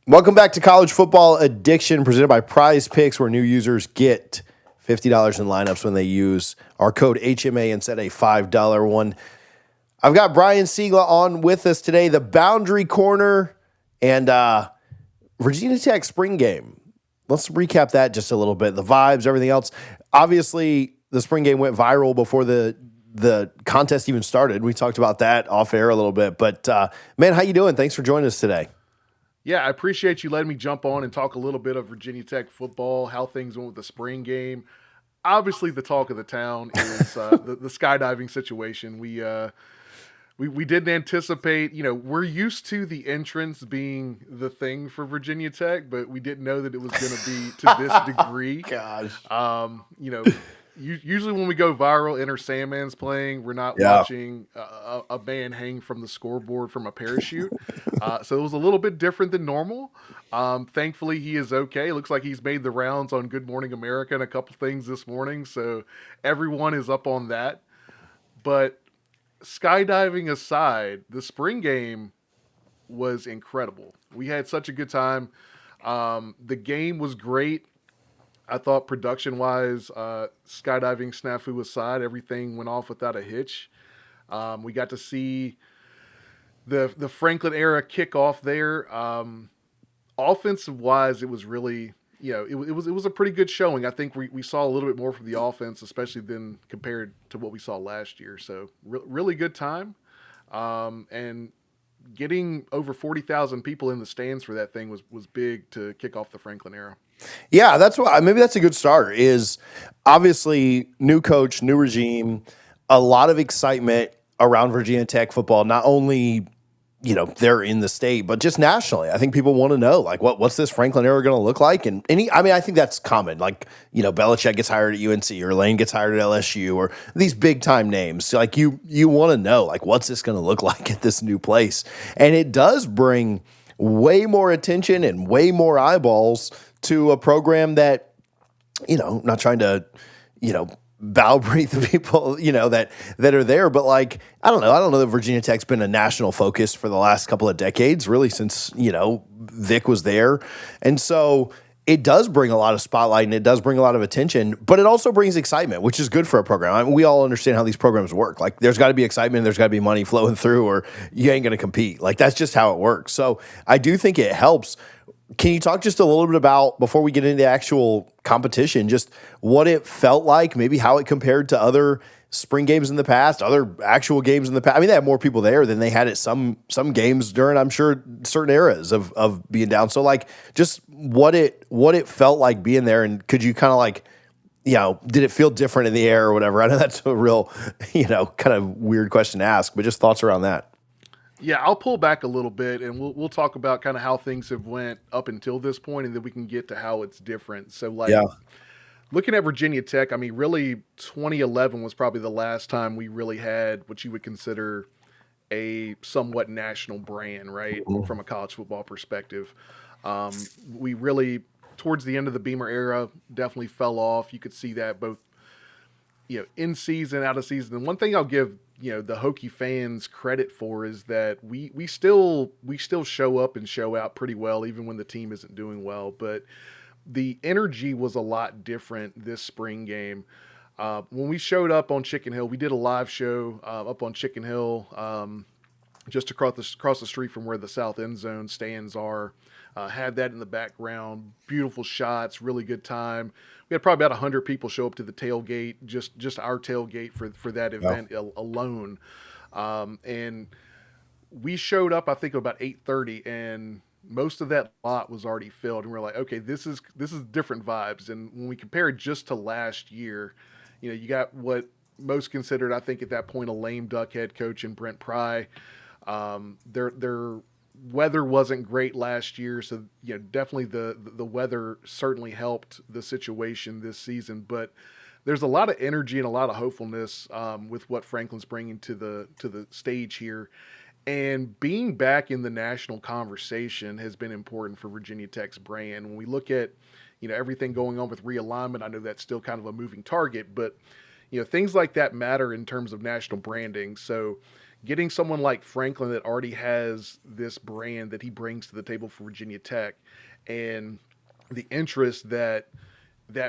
Welcome back to College Football Addiction, presented by Prize Picks, where new users get $50 in lineups when they use our code HMA and set a $5 one. I've got Brian Seigla on with us today, the Boundary Corner and Virginia Tech spring game. Let's recap that just a little bit. The vibes, everything else. Obviously, the spring game went viral before the contest even started. We talked about that off air a little bit. But, man, how you doing? Thanks for joining us today. Yeah, I appreciate you letting me jump on and talk a little bit of Virginia Tech football, how things went with the spring game. Obviously, the talk of the town is the skydiving situation. We didn't anticipate, we're used to the entrance being the thing for Virginia Tech, but we didn't know that it was going to be to this degree. Gosh. Usually when we go viral, Enter Sandman's playing. We're not watching a man hang from the scoreboard from a parachute. So it was a little bit different than normal. Thankfully, he is okay. It looks like he's made the rounds on Good Morning America and a couple things this morning. So everyone is up on that. But skydiving aside, the spring game was incredible. We had such a good time. The game was great. I thought production-wise, skydiving snafu aside, everything went off without a hitch. We got to see the Franklin era kick off there. Offensive-wise, it was really, it was a pretty good showing. I think we saw a little bit more from the offense, especially than compared to what we saw last year. So really good time, and getting over 40,000 people in the stands for that thing was big to kick off the Franklin era. Yeah, maybe that's a good start. Is obviously new coach, new regime, a lot of excitement around Virginia Tech football. Not only they're in the state, but just nationally. I think people want to know what's this Franklin era going to look like. And I think that's common. Belichick gets hired at UNC, or Lane gets hired at LSU, or these big time names. You want to know what's this going to look like at this new place, and it does bring way more attention and way more eyeballs to a program that, not trying to, bow breathe the people, that are there. But I don't know that Virginia Tech's been a national focus for the last couple of decades, really since, Vic was there. And so it does bring a lot of spotlight and it does bring a lot of attention, but it also brings excitement, which is good for a program. I mean, we all understand how these programs work. There's got to be excitement, there's got to be money flowing through, or you ain't going to compete. That's just how it works. So I do think it helps. Can you talk just a little bit about, before we get into the actual competition, just what it felt like, maybe how it compared to other spring games in the past, other actual games in the past? I mean, they had more people there than they had at some games during, I'm sure, certain eras of being down. So, just what it felt like being there, and could you kind of did it feel different in the air or whatever? I know that's a real, kind of weird question to ask, but just thoughts around that. Yeah, I'll pull back a little bit, and we'll talk about kind of how things have went up until this point, and then we can get to how it's different. So, looking at Virginia Tech, I mean, really, 2011 was probably the last time we really had what you would consider a somewhat national brand, right, from a college football perspective. We really, towards the end of the Beamer era, definitely fell off. You could see that both, in season, out of season. And one thing I'll give the Hokie fans credit for is that we still show up and show out pretty well, even when the team isn't doing well. But the energy was a lot different this spring game. When we showed up on Chicken Hill, we did a live show up on Chicken Hill, just across the street from where the south end zone stands are. Had that in the background, beautiful shots, really good time. We had probably about 100 people show up to the tailgate, just our tailgate for that event alone. And we showed up, I think, about 8:30, and most of that lot was already filled. And we're like, okay, this is different vibes. And when we compare it just to last year, you got what most considered, I think, at that point, a lame duck head coach in Brent Pry. Their weather wasn't great last year, so definitely the weather certainly helped the situation this season. But there's a lot of energy and a lot of hopefulness with what Franklin's bringing to the stage here, and being back in the national conversation has been important for Virginia Tech's brand. When we look at everything going on with realignment, I know that's still kind of a moving target, but things like that matter in terms of national branding. So getting someone like Franklin that already has this brand that he brings to the table for Virginia Tech, and the interest that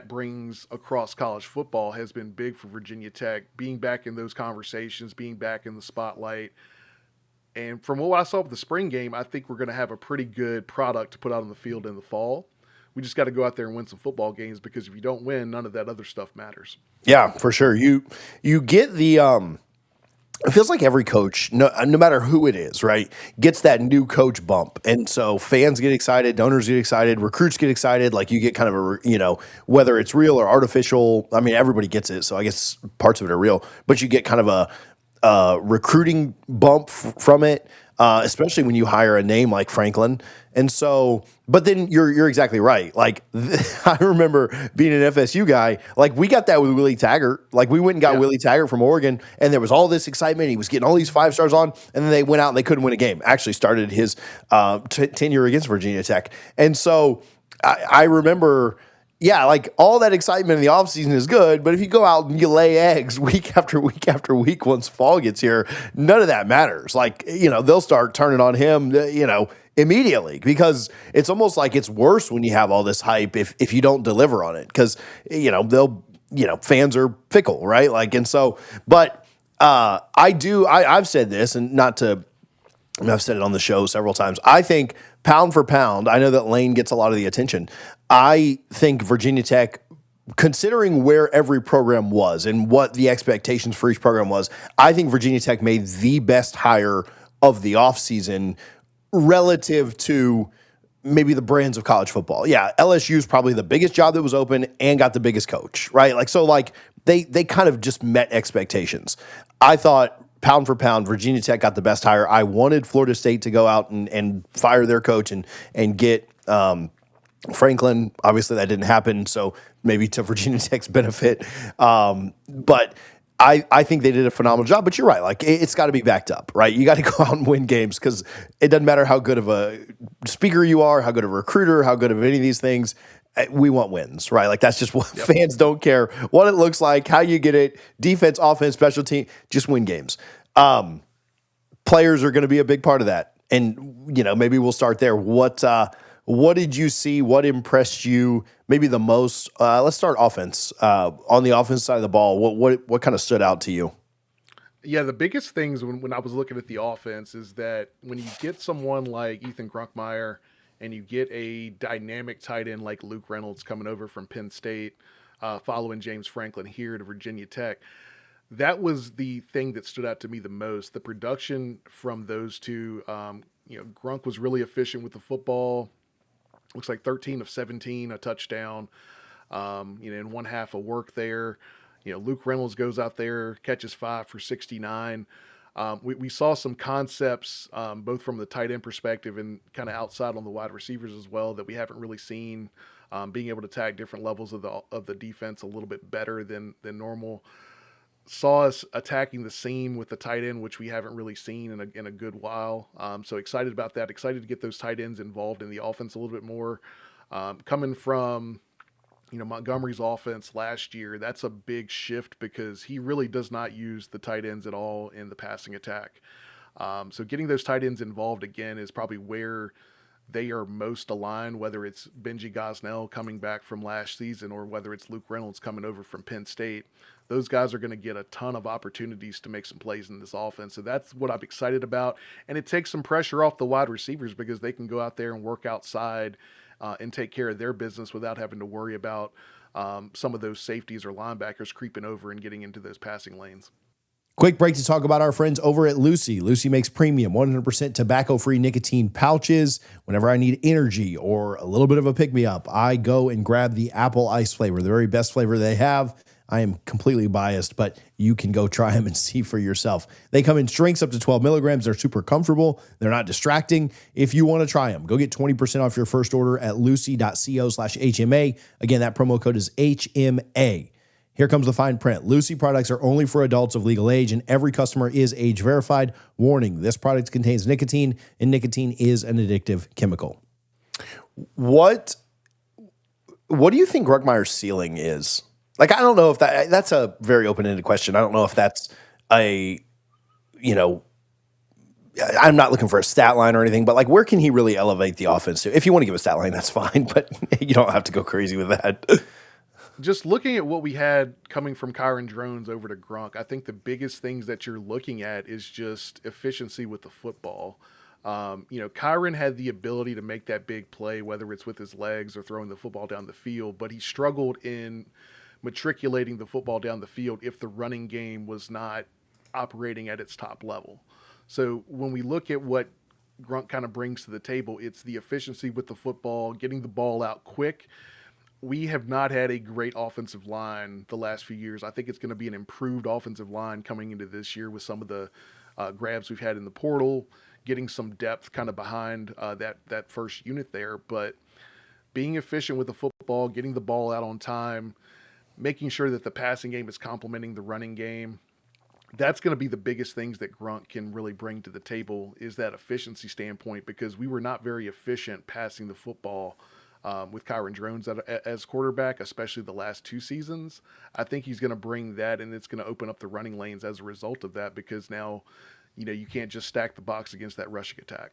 brings across college football has been big for Virginia Tech. Being back in those conversations, being back in the spotlight, and from what I saw with the spring game, I think we're going to have a pretty good product to put out on the field in the fall. We just got to go out there and win some football games, because if you don't win, none of that other stuff matters. Yeah, for sure. You get the it feels like every coach, no matter who it is, right, gets that new coach bump. And so fans get excited, donors get excited, recruits get excited. Like, you get kind of whether it's real or artificial. I mean, everybody gets it. So I guess parts of it are real, but you get kind of a recruiting bump from it, especially when you hire a name like Franklin. And so, but then you're exactly right. Like, I remember being an FSU guy. Like, we got that with Willie Taggart. Like, we went and got Willie Taggart from Oregon, and there was all this excitement. He was getting all these 5 stars on, and then they went out and they couldn't win a game. Actually started his tenure against Virginia Tech. And so I remember, yeah, like, all that excitement in the offseason is good, but if you go out and you lay eggs week after week after week once fall gets here, none of that matters. Like, they'll start turning on him, immediately, because it's almost like it's worse when you have all this hype if you don't deliver on it, because fans are fickle, right? Like, and so, but I've said this, and I've said it on the show several times. I think pound for pound, I know that Lane gets a lot of the attention. I think Virginia Tech, considering where every program was and what the expectations for each program was, I think Virginia Tech made the best hire of the offseason relative to maybe the brands of college football. Yeah, LSU is probably the biggest job that was open and got the biggest coach, right? Like, so, like, they kind of just met expectations. I thought, pound for pound, Virginia Tech got the best hire. I wanted Florida State to go out and fire their coach and get Franklin. Obviously, that didn't happen, so maybe to Virginia Tech's benefit. But I think they did a phenomenal job. But you're right. Like, it's got to be backed up, right? You got to go out and win games, because it doesn't matter how good of a speaker you are, how good of a recruiter, how good of any of these things. We want wins, right? Like, that's just what fans don't care what it looks like, how you get it, defense, offense, special team, just win games. Players are going to be a big part of that. And, maybe we'll start there. What did you see? What impressed you maybe the most? Let's start offense. On the offense side of the ball, what kind of stood out to you? Yeah, the biggest things when I was looking at the offense is that when you get someone like Ethan Grunkemeyer, and you get a dynamic tight end like Luke Reynolds coming over from Penn State, following James Franklin here to Virginia Tech, that was the thing that stood out to me the most. The production from those two, Grunk was really efficient with the football. Looks like 13 of 17, a touchdown, in one half of work there. Luke Reynolds goes out there, catches 5 for 69. We saw some concepts, both from the tight end perspective and kind of outside on the wide receivers as well, that we haven't really seen. Being able to tag different levels of the defense a little bit better than normal. Saw us attacking the seam with the tight end, which we haven't really seen in a good while. So excited about that. Excited to get those tight ends involved in the offense a little bit more. Coming from Montgomery's offense last year, that's a big shift, because he really does not use the tight ends at all in the passing attack. So getting those tight ends involved again is probably where they are most aligned, whether it's Benji Gosnell coming back from last season or whether it's Luke Reynolds coming over from Penn State. Those guys are going to get a ton of opportunities to make some plays in this offense. So that's what I'm excited about. And it takes some pressure off the wide receivers, because they can go out there and work outside and take care of their business without having to worry about some of those safeties or linebackers creeping over and getting into those passing lanes. Quick break to talk about our friends over at Lucy. Lucy makes premium 100% tobacco-free nicotine pouches. Whenever I need energy or a little bit of a pick-me-up, I go and grab the apple ice flavor, the very best flavor they have. I am completely biased, but you can go try them and see for yourself. They come in strengths up to 12 milligrams. They're super comfortable. They're not distracting. If you want to try them, go get 20% off your first order at lucy.co/HMA. Again, that promo code is HMA. Here comes the fine print. Lucy products are only for adults of legal age, and every customer is age verified. Warning, this product contains nicotine, and nicotine is an addictive chemical. What do you think Grunkemeier's ceiling is? Like, I don't know if that's a very open-ended question. I don't know if that's a I'm not looking for a stat line or anything, but like where can he really elevate the offense to? If you want to give a stat line, that's fine, but you don't have to go crazy with that. Just looking at what we had coming from Kyron Drones over to Grunk, I think the biggest things that you're looking at is just efficiency with the football. Kyron had the ability to make that big play, whether it's with his legs or throwing the football down the field, but he struggled in matriculating the football down the field if the running game was not operating at its top level. So when we look at what Grunt kind of brings to the table, it's the efficiency with the football, getting the ball out quick. We have not had a great offensive line the last few years. I think it's going to be an improved offensive line coming into this year with some of the grabs we've had in the portal, getting some depth kind of behind that first unit there. But being efficient with the football, getting the ball out on time, making sure that the passing game is complementing the running game, that's going to be the biggest things that Grunt can really bring to the table is that efficiency standpoint, because we were not very efficient passing the football with Kyron Drones as quarterback, especially the last 2 seasons. I think he's going to bring that, and it's going to open up the running lanes as a result of that, because now, you can't just stack the box against that rushing attack.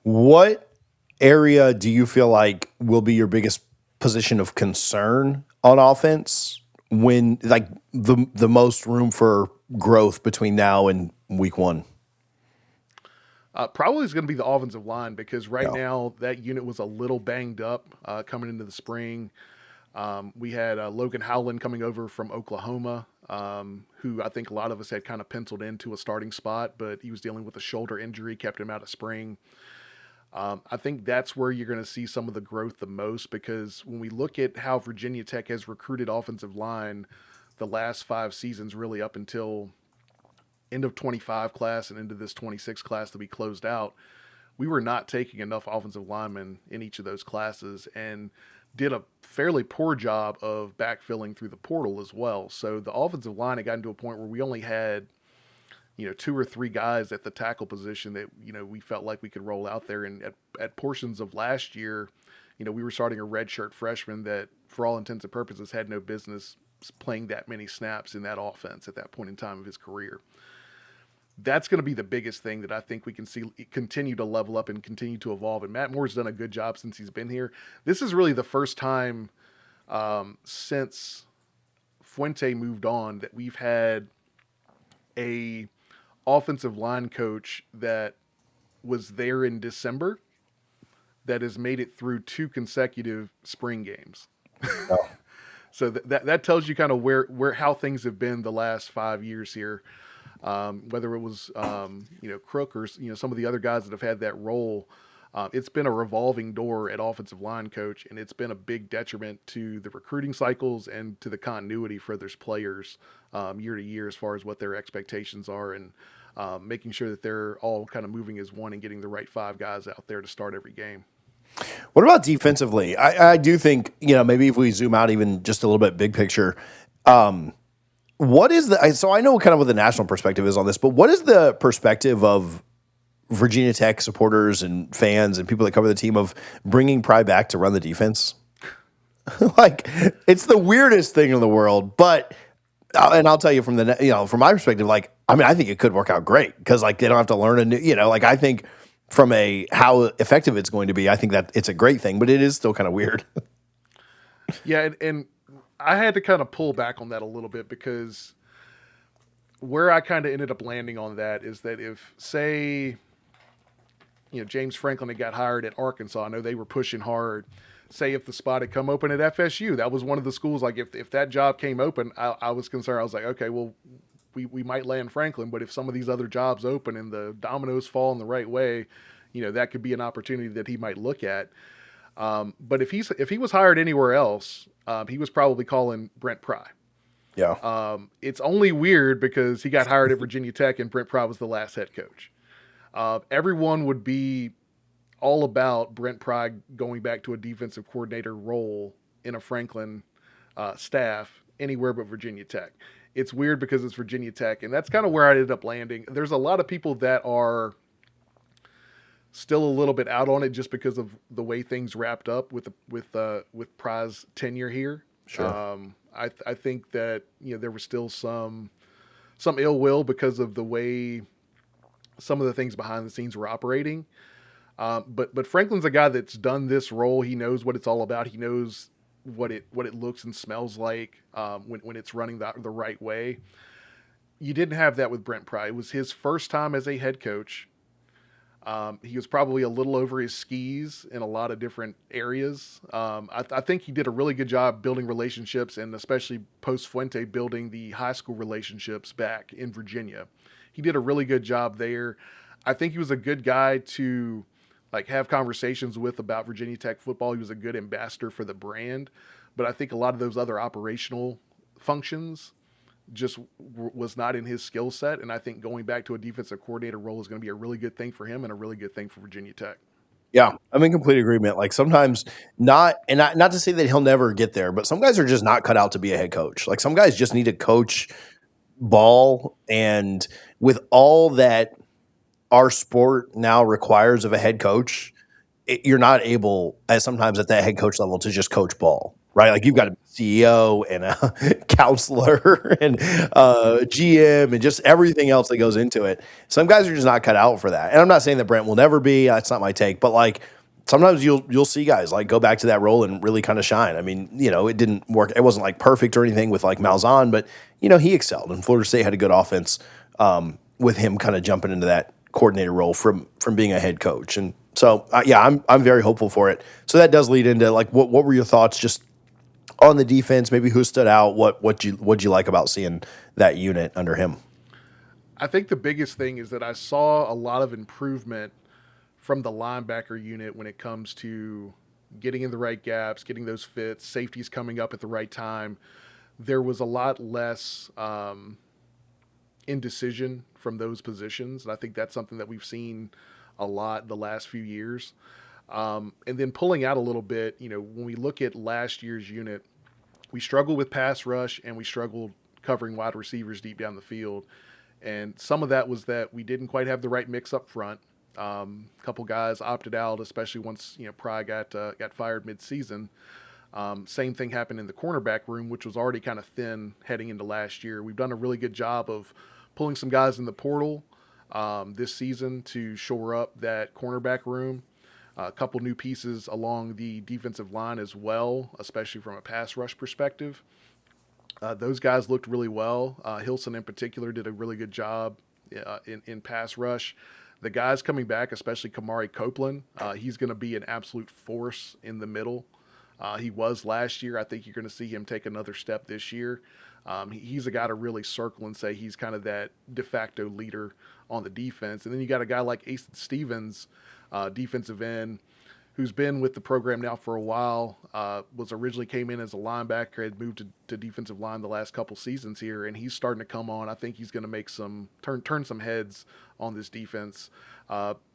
What area do you feel like will be your biggest position of concern on offense when like the most room for growth between now and week 1? Probably is going to be the offensive line, because right now that unit was a little banged up coming into the spring. We had Logan Howland coming over from Oklahoma, who I think a lot of us had kind of penciled into a starting spot, but he was dealing with a shoulder injury, kept him out of spring. I think that's where you're going to see some of the growth the most, because when we look at how Virginia Tech has recruited offensive line the last 5 seasons, really up until end of 25 class and into this 26 class that we closed out, we were not taking enough offensive linemen in each of those classes and did a fairly poor job of backfilling through the portal as well. So the offensive line had gotten to a point where we only had 2 or 3 guys at the tackle position that, we felt like we could roll out there. And at portions of last year, we were starting a redshirt freshman that, for all intents and purposes, had no business playing that many snaps in that offense at that point in time of his career. That's going to be the biggest thing that I think we can see continue to level up and continue to evolve. And Matt Moore's done a good job since he's been here. This is really the first time since Fuente moved on that we've had a offensive line coach that was there in December that has made it through 2 consecutive spring games. Oh. So that tells you kind of where how things have been the last 5 years here. Whether it was, Crook or, some of the other guys that have had that role, it's been a revolving door at offensive line coach, and it's been a big detriment to the recruiting cycles and to the continuity for those players year to year as far as what their expectations are, and making sure that they're all kind of moving as one and getting the right 5 guys out there to start every game. What about defensively? I do think, maybe if we zoom out even just a little bit big picture, what is so I know kind of what the national perspective is on this, but what is the perspective of Virginia Tech supporters and fans and people that cover the team of bringing Pry back to run the defense? Like, it's the weirdest thing in the world, but, and I'll tell you from from my perspective, like, I think it could work out great because like they don't have to learn a new, I think from how effective it's going to be, I think that it's a great thing, but it is still kind of weird. Yeah. And I had to kind of pull back on that a little bit, because where I kind of ended up landing on that is that if, say, James Franklin had got hired at Arkansas, I know they were pushing hard. Say if the spot had come open at FSU, that was one of the schools, like if that job came open, I was concerned. I was like, okay, well, we might land Franklin, but if some of these other jobs open and the dominoes fall in the right way, that could be an opportunity that he might look at. But if he was hired anywhere else, he was probably calling Brent Pry. Yeah. It's only weird because he got hired at Virginia Tech and Brent Pry was the last head coach. Everyone would be all about Brent Pry going back to a defensive coordinator role in a Franklin staff anywhere but Virginia Tech. It's weird because it's Virginia Tech, and that's kind of where I ended up landing. There's a lot of people that are still a little bit out on it just because of the way things wrapped up with Pry's tenure here. Sure. I think that there was still some ill will because of the way some of the things behind the scenes were operating. But Franklin's a guy that's done this role. He knows what it's all about. He knows what it looks and smells like when it's running the right way. You didn't have that with Brent Pry. It was his first time as a head coach. He was probably a little over his skis in a lot of different areas. I think he did a really good job building relationships, and especially post Fuente building the high school relationships back in Virginia. He did a really good job there. I think he was a good guy to like have conversations with about Virginia Tech football. He was a good ambassador for the brand, but I think a lot of those other operational functions just was not in his skill set. And I think going back to a defensive coordinator role is going to be a really good thing for him and a really good thing for Virginia Tech. Yeah, I'm in complete agreement. Like sometimes not to say that he'll never get there, but some guys are just not cut out to be a head coach. Like some guys just need to coach ball, and with all that our sport now requires of a head coach, you're not able, as sometimes at that head coach level, to just coach ball, right? Like you've got a CEO and a counselor and GM and just everything else that goes into it. Some guys are just not cut out for that. And I'm not saying that Brent will never be. That's not my take. But like sometimes you'll see guys like go back to that role and really kind of shine. I mean, it didn't work. It wasn't like perfect or anything with like Malzahn, but he excelled. And Florida State had a good offense with him kind of jumping into that coordinator role from being a head coach. And so, I'm very hopeful for it. So that does lead into like, what were your thoughts just on the defense? Maybe who stood out? What'd you like about seeing that unit under him? I think the biggest thing is that I saw a lot of improvement from the linebacker unit when it comes to getting in the right gaps, getting those fits, safeties coming up at the right time. There was a lot less indecision from those positions, and I think that's something that we've seen a lot the last few years. And then pulling out a little bit, when we look at last year's unit, we struggled with pass rush and we struggled covering wide receivers deep down the field. And some of that was that we didn't quite have the right mix up front. A couple guys opted out, especially once Pry got fired mid-season. Same thing happened in the cornerback room, which was already kind of thin heading into last year. We've done a really good job of pulling some guys in the portal this season to shore up that cornerback room. A couple new pieces along the defensive line as well, especially from a pass rush perspective. Those guys looked really well. Hilson in particular did a really good job in pass rush. The guys coming back, especially Kamari Copeland, he's going to be an absolute force in the middle. He was last year. I think you're going to see him take another step this year. He's a guy to really circle and say he's kind of that de facto leader on the defense. And then you got a guy like Ace Stevens, defensive end, who's been with the program now for a while, was originally came in as a linebacker, had moved to defensive line the last couple seasons here, and he's starting to come on. I think he's going to make turn some heads on this defense.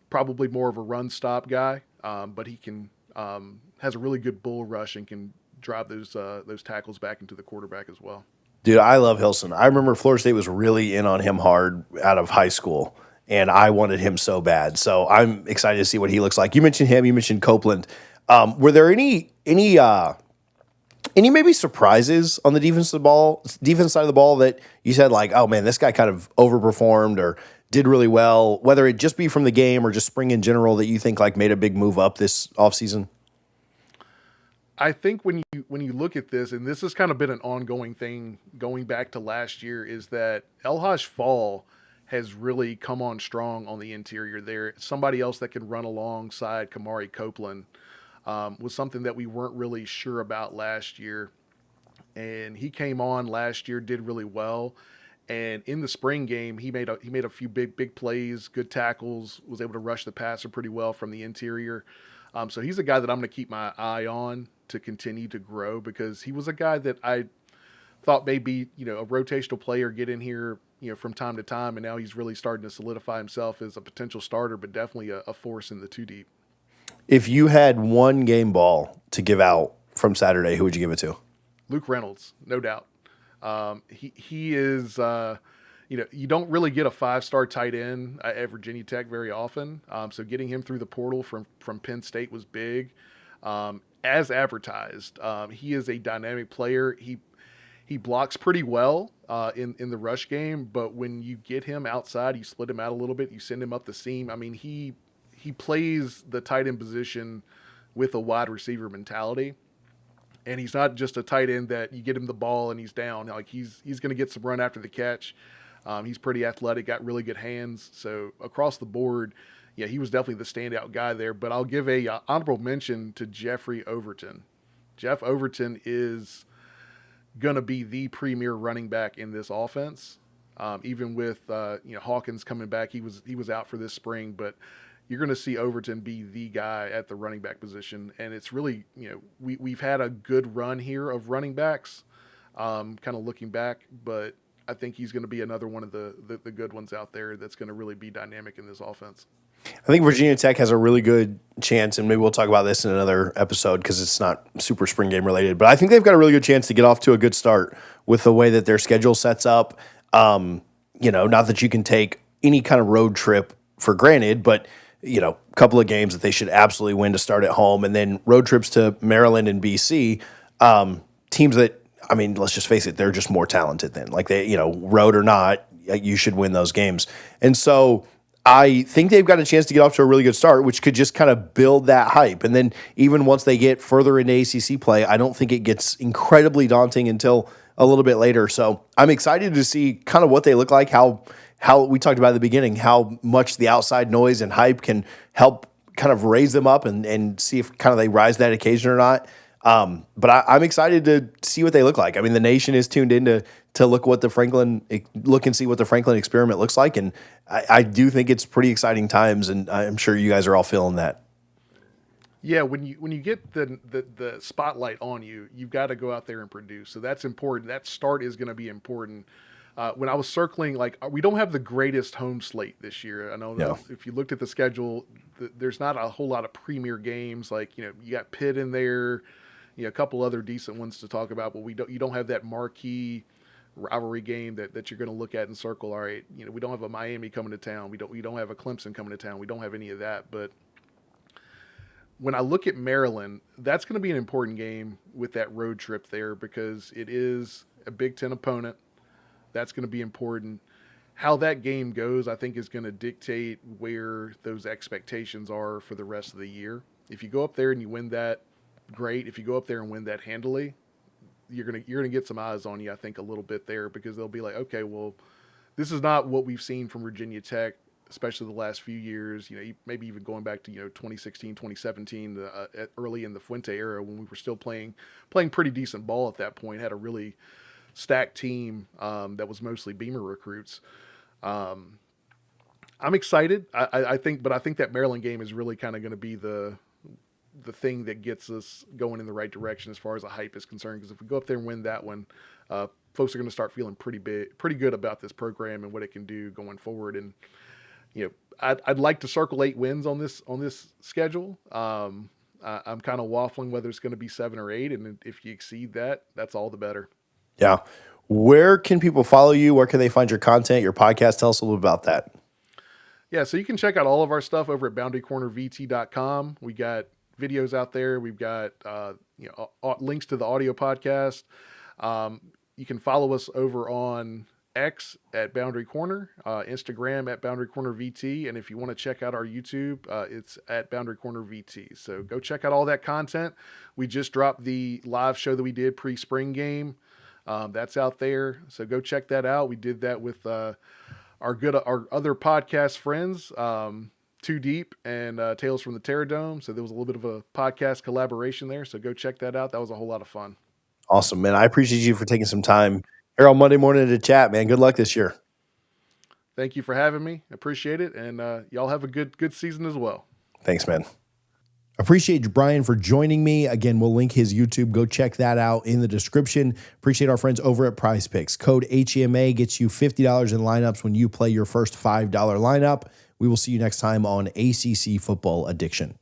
Probably more of a run stop guy, but he can has a really good bull rush and can drive those tackles back into the quarterback as well. Dude, I love Hilson. I remember Florida State was really in on him hard out of high school, and I wanted him so bad. So I'm excited to see what he looks like. You mentioned him. You mentioned Copeland. Were there any maybe surprises on the defense side of the ball that you said like, oh man, this guy kind of overperformed or did really well, whether it just be from the game or just spring in general that you think like made a big move up this offseason? I think when you look at this, and this has kind of been an ongoing thing going back to last year, is that Elhaj Fall has really come on strong on the interior there. Somebody else that can run alongside Kamari Copeland was something that we weren't really sure about last year. And he came on last year, did really well. And in the spring game, he made a few big plays, good tackles, was able to rush the passer pretty well from the interior. So he's a guy that I'm going to keep my eye on to continue to grow, because he was a guy that I thought may be, a rotational player, get in here, from time to time, and now he's really starting to solidify himself as a potential starter, but definitely a force in the two deep. If you had one game ball to give out from Saturday, who would you give it to? Luke Reynolds, no doubt. He is, you don't really get a 5-star tight end at Virginia Tech very often. So getting him through the portal from Penn State was big. As advertised, he is a dynamic player. He blocks pretty well in the rush game, but when you get him outside, you split him out a little bit, you send him up the seam. I mean, he plays the tight end position with a wide receiver mentality. And he's not just a tight end that you get him the ball and he's down. Like he's going to get some run after the catch. He's pretty athletic, got really good hands. So across the board, yeah, he was definitely the standout guy there. But I'll give a honorable mention to Jeffrey Overton. Jeff Overton is going to be the premier running back in this offense. Even with Hawkins coming back, he was out for this spring, but you're going to see Overton be the guy at the running back position. And it's really, we've had a good run here of running backs, kind of looking back, but I think he's going to be another one of the good ones out there that's going to really be dynamic in this offense. I think Virginia Tech has a really good chance, and maybe we'll talk about this in another episode because it's not super spring game related, but I think they've got a really good chance to get off to a good start with the way that their schedule sets up. Not that you can take any kind of road trip for granted, but a couple of games that they should absolutely win to start at home, and then road trips to Maryland and BC, teams that, I mean, let's just face it, they're just more talented than. Like they, road or not, you should win those games. And so I think they've got a chance to get off to a really good start, which could just kind of build that hype. And then even once they get further into ACC play, I don't think it gets incredibly daunting until a little bit later. So I'm excited to see kind of what they look like, how we talked about at the beginning, how much the outside noise and hype can help kind of raise them up and see if kind of they rise to that occasion or not. But I'm excited to see what they look like. I mean, the nation is tuned in to look and see what the Franklin experiment looks like. And I do think it's pretty exciting times, and I'm sure you guys are all feeling that. Yeah, when you get the spotlight on you, you've got to go out there and produce. So that's important. That start is going to be important. When I was circling, we don't have the greatest home slate this year. I know that if you looked at the schedule, there's not a whole lot of premier games. You got Pitt in there, a couple other decent ones to talk about, but you don't have that marquee rivalry game that you're going to look at and circle. All right, we don't have a Miami coming to town. We don't have a Clemson coming to town. We don't have any of that. But when I look at Maryland, that's going to be an important game with that road trip there because it is a Big Ten opponent. That's going to be important. How that game goes, I think, is going to dictate where those expectations are for the rest of the year. If you go up there and you win that, great. If you go up there and win that handily, you're gonna get some eyes on you, I think, a little bit there because they'll be like, okay, well, this is not what we've seen from Virginia Tech, especially the last few years. Maybe even going back to 2016, 2017, early in the Fuente era when we were still playing pretty decent ball at that point. Had a really stacked team that was mostly Beamer recruits. I'm excited. I think that Maryland game is really kind of going to be the thing that gets us going in the right direction as far as the hype is concerned. Because if we go up there and win that one, folks are going to start feeling pretty good about this program and what it can do going forward. And I'd like to circle 8 wins on this schedule. I'm kind of waffling whether it's going to be 7 or 8, and if you exceed that, that's all the better. Yeah. Where can people follow you? Where can they find your content, your podcast? Tell us a little bit about that. Yeah, so you can check out all of our stuff over at boundarycornervt.com. We got videos out there. We've got links to the audio podcast. You can follow us over on X at Boundary Corner, Instagram at Boundary Corner VT, and if you want to check out our YouTube, it's at Boundary Corner VT. So go check out all that content. We just dropped the live show that we did pre-spring game. That's out there, so go check that out. We did that with our other podcast friends, Too Deep and Tales from the Terror Dome. So there was a little bit of a podcast collaboration there. So go check that out. That was a whole lot of fun. Awesome, man. I appreciate you for taking some time here on Monday morning to chat, man. Good luck this year. Thank you for having me. Appreciate it. And y'all have a good season as well. Thanks, man. Appreciate Brian for joining me. Again, we'll link his YouTube. Go check that out in the description. Appreciate our friends over at Prize Picks. Code HEMA gets you $50 in lineups when you play your first $5 lineup. We will see you next time on ACC Football Addiction.